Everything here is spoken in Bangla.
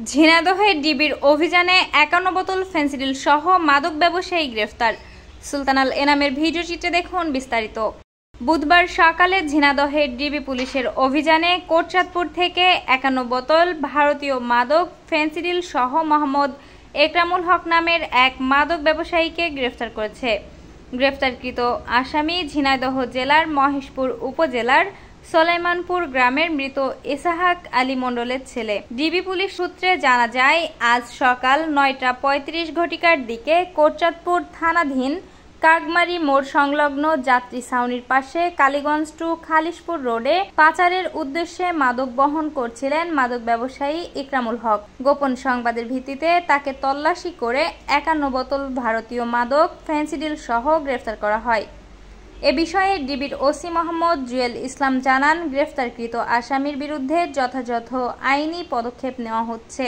ঝিনাইদহে ডিবির অভিযানে ৫১ বোতল ফেনসিডিল সহ মাদক ব্যবসায়ী গ্রেফতার। সুলতানাল এনামের ভিডিও চিত্রে দেখুন বিস্তারিত। বুধবার সকালে ঝিনাইদহে ডিবি পুলিশের অভিযানে কোটচাঁদপুর থেকে ৫১ বোতল ভারতীয় মাদক ফেনসিডিল সহ মোহাম্মদ একরামুল হক নামের এক মাদক ব্যবসায়ীকে গ্রেফতার করেছে। গ্রেফতারকৃত আসামি ঝিনাইদহ জেলার মহেশপুর উপজেলার সোলাইমানপুর গ্রামের মৃত ইসাহাক আলী মণ্ডলের ছেলে। ডিবি পুলিশ সূত্রে জানা যায়, আজ সকাল ৯টা ৩৫ ঘটিকার দিকে কোটচাঁদপুর থানাধীন কাগমারি মোড় সংলগ্ন যাত্রী ছাউনির পাশে কালীগঞ্জ টু খালিশপুর রোডে পাচারের উদ্দেশ্যে মাদক বহন করছিলেন মাদক ব্যবসায়ী ইকরামুল হক। গোপন সংবাদের ভিত্তিতে তাকে তল্লাশি করে ৫১ বোতল ভারতীয় মাদক ফেনসিডিল সহ গ্রেফতার করা হয়। এ বিষয়ে ডিবির ওসি মোহাম্মদ জুয়েল ইসলাম জানান, গ্রেফতারকৃত আসামির বিরুদ্ধে যথাযথ আইনি পদক্ষেপ নেওয়া হচ্ছে।